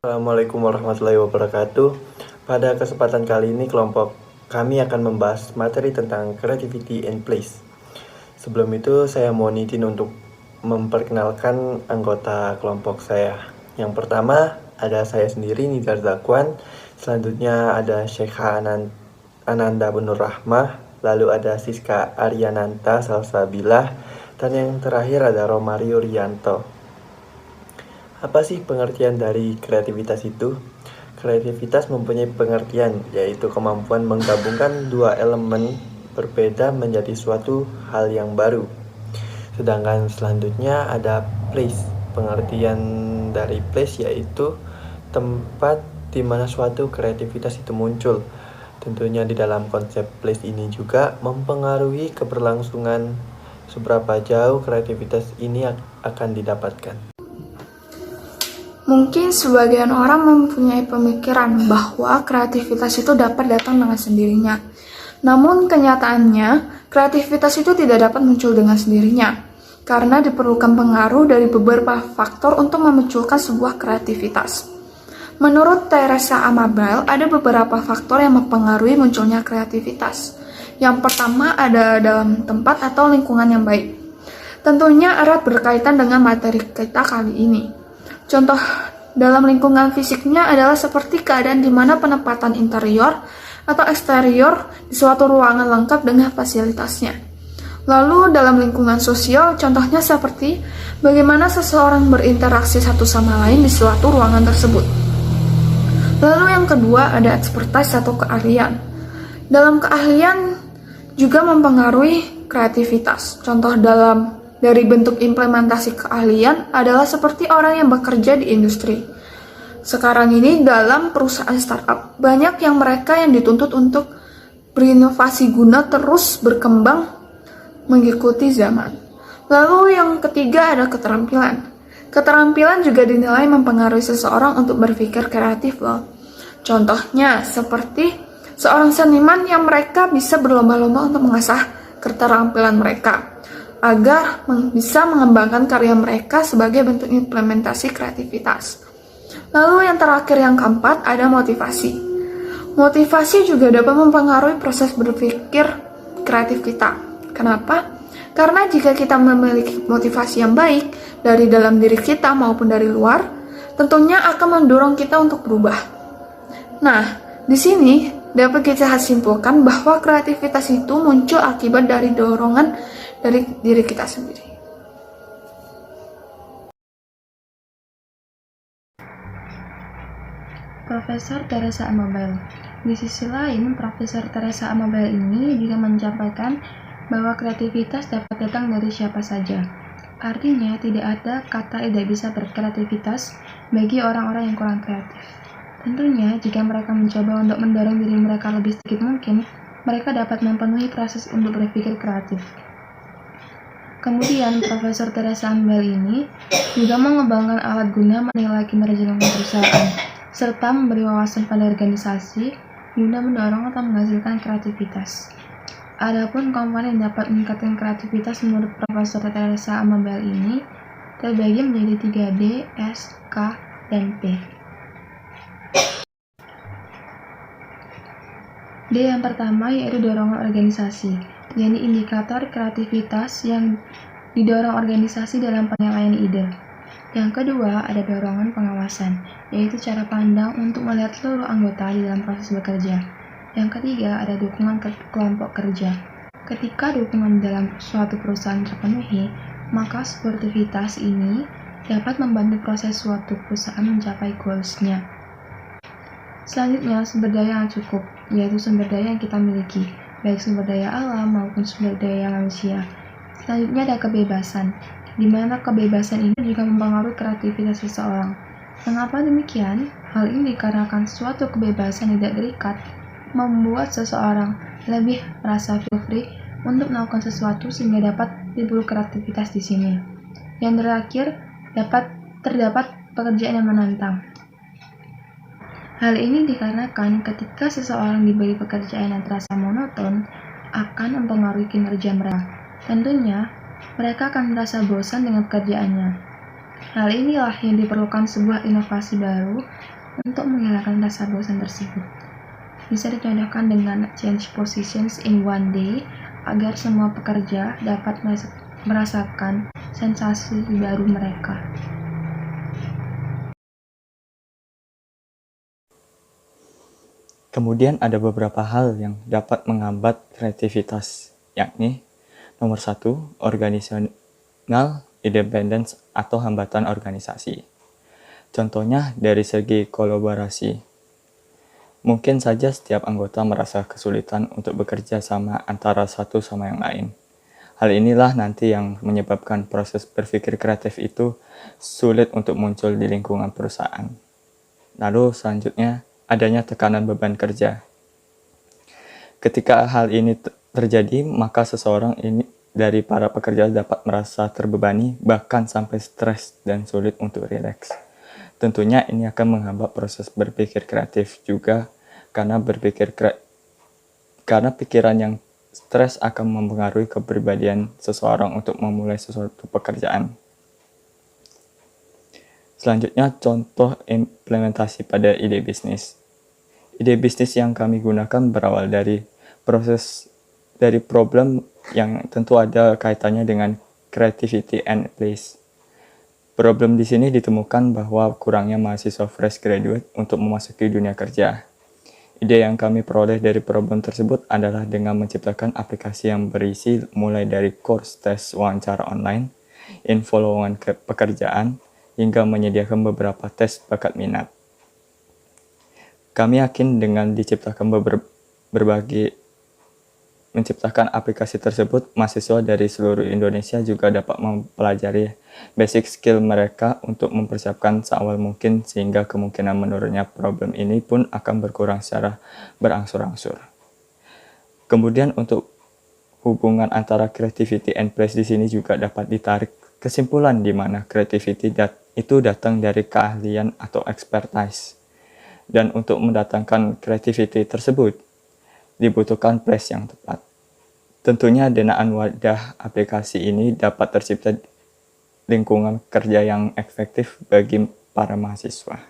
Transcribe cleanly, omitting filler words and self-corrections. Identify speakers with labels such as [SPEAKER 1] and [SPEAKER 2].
[SPEAKER 1] Assalamualaikum warahmatullahi wabarakatuh. Pada kesempatan kali ini kelompok kami akan membahas materi tentang creativity and place. Sebelum itu saya mohon izin untuk memperkenalkan anggota kelompok saya. Yang pertama ada saya sendiri Nizar Zakwan. Selanjutnya ada Syekha Ananda Bunur Rahmah. Lalu ada Siska Aryananta Salsabilah. Dan yang terakhir ada Romario Rianto. Apa sih pengertian dari kreativitas itu? Kreativitas mempunyai pengertian, yaitu kemampuan menggabungkan dua elemen berbeda menjadi suatu hal yang baru. Sedangkan selanjutnya ada place. Pengertian dari place yaitu tempat di mana suatu kreativitas itu muncul. Tentunya di dalam konsep place ini juga mempengaruhi keberlangsungan seberapa jauh kreativitas ini akan didapatkan.
[SPEAKER 2] Mungkin sebagian orang mempunyai pemikiran bahwa kreativitas itu dapat datang dengan sendirinya. Namun kenyataannya, kreativitas itu tidak dapat muncul dengan sendirinya, karena diperlukan pengaruh dari beberapa faktor untuk memunculkan sebuah kreativitas. Menurut Teresa Amabile, ada beberapa faktor yang mempengaruhi munculnya kreativitas. Yang pertama ada dalam tempat atau lingkungan yang baik. Tentunya erat berkaitan dengan materi kita kali ini. Contoh dalam lingkungan fisiknya adalah seperti keadaan di mana penempatan interior atau eksterior di suatu ruangan lengkap dengan fasilitasnya. Lalu dalam lingkungan sosial, contohnya seperti bagaimana seseorang berinteraksi satu sama lain di suatu ruangan tersebut. Lalu yang kedua ada expertise atau keahlian. Dalam keahlian juga mempengaruhi kreativitas. Contoh dari bentuk implementasi keahlian adalah seperti orang yang bekerja di industri. Sekarang ini dalam perusahaan startup, banyak yang mereka yang dituntut untuk berinovasi guna terus berkembang mengikuti zaman. Lalu yang ketiga ada keterampilan. Keterampilan juga dinilai mempengaruhi seseorang untuk berpikir kreatif loh. Contohnya seperti seorang seniman yang mereka bisa berlomba-lomba untuk mengasah keterampilan mereka agar bisa mengembangkan karya mereka sebagai bentuk implementasi kreativitas. Lalu yang terakhir yang keempat ada motivasi. Motivasi juga dapat mempengaruhi proses berpikir kreatif kita. Kenapa? Karena jika kita memiliki motivasi yang baik dari dalam diri kita maupun dari luar, tentunya akan mendorong kita untuk berubah. Nah, di sini dapat kita simpulkan bahwa kreativitas itu muncul akibat dari dorongan dari diri kita sendiri.
[SPEAKER 3] Profesor Teresa Amabile. Di sisi lain, Profesor Teresa Amabile ini juga menyampaikan bahwa kreativitas dapat datang dari siapa saja. Artinya, tidak ada kata tidak bisa berkreativitas bagi orang-orang yang kurang kreatif. Tentunya, jika mereka mencoba untuk mendorong diri mereka lebih sedikit mungkin, mereka dapat memenuhi proses untuk berpikir kreatif. Kemudian, Profesor Teresa Amabile ini juga mengembangkan alat guna menilai kinerja perusahaan, serta memberi wawasan pada organisasi guna mendorong atau menghasilkan kreativitas. Adapun komponen yang dapat meningkatkan kreativitas menurut Profesor Teresa Amabile ini terbagi menjadi 3D, S, K, dan P. D yang pertama yaitu dorongan organisasi, yakni indikator kreativitas yang didorong organisasi dalam penilaian ide. Yang kedua ada dorongan pengawasan, yaitu cara pandang untuk melihat seluruh anggota di dalam proses bekerja. Yang ketiga ada dukungan kelompok kerja. Ketika dukungan dalam suatu perusahaan terpenuhi, maka sportivitas ini dapat membantu proses suatu perusahaan mencapai goals-nya. Selanjutnya, sumber daya yang cukup, yaitu sumber daya yang kita miliki, baik sumber daya alam maupun sumber daya manusia. Selanjutnya ada kebebasan, di mana kebebasan ini juga mempengaruhi kreativitas seseorang. Mengapa demikian? Hal ini dikarenakan suatu kebebasan tidak terikat membuat seseorang lebih merasa feel free untuk melakukan sesuatu sehingga dapat timbul kreativitas di sini. Yang terakhir, terdapat pekerjaan yang menantang. Hal ini dikarenakan ketika seseorang diberi pekerjaan yang terasa monoton akan mempengaruhi kinerja mereka. Tentunya, mereka akan merasa bosan dengan pekerjaannya. Hal inilah yang diperlukan sebuah inovasi baru untuk menghilangkan rasa bosan tersebut. Bisa dicontohkan dengan change positions in one day agar semua pekerja dapat merasakan sensasi baru mereka.
[SPEAKER 4] Kemudian ada beberapa hal yang dapat menghambat kreativitas, yakni nomor 1, organisational independence atau hambatan organisasi. Contohnya dari segi kolaborasi. Mungkin saja setiap anggota merasa kesulitan untuk bekerja sama antara satu sama yang lain. Hal inilah nanti yang menyebabkan proses berpikir kreatif itu sulit untuk muncul di lingkungan perusahaan. Lalu selanjutnya, adanya tekanan beban kerja. Ketika hal ini terjadi, maka seseorang dari para pekerja dapat merasa terbebani, bahkan sampai stres dan sulit untuk rileks. Tentunya ini akan menghambat proses berpikir kreatif juga, karena pikiran yang stres akan mempengaruhi kepribadian seseorang untuk memulai sesuatu pekerjaan. Selanjutnya, contoh implementasi pada ide bisnis. Ide bisnis yang kami gunakan berawal dari problem yang tentu ada kaitannya dengan creativity and place. Problem di sini ditemukan bahwa kurangnya mahasiswa fresh graduate untuk memasuki dunia kerja. Ide yang kami peroleh dari problem tersebut adalah dengan menciptakan aplikasi yang berisi mulai dari course tes wawancara online, info lowongan pekerjaan, hingga menyediakan beberapa tes bakat minat. Kami yakin dengan menciptakan aplikasi tersebut, mahasiswa dari seluruh Indonesia juga dapat mempelajari basic skill mereka untuk mempersiapkan seawal mungkin, sehingga kemungkinan menurunnya problem ini pun akan berkurang secara berangsur-angsur. Kemudian untuk hubungan antara creativity and place di sini juga dapat ditarik kesimpulan di mana creativity itu datang dari keahlian atau expertise. Dan untuk mendatangkan creativity tersebut, dibutuhkan place yang tepat. Tentunya dengan wadah aplikasi ini dapat tercipta lingkungan kerja yang efektif bagi para mahasiswa.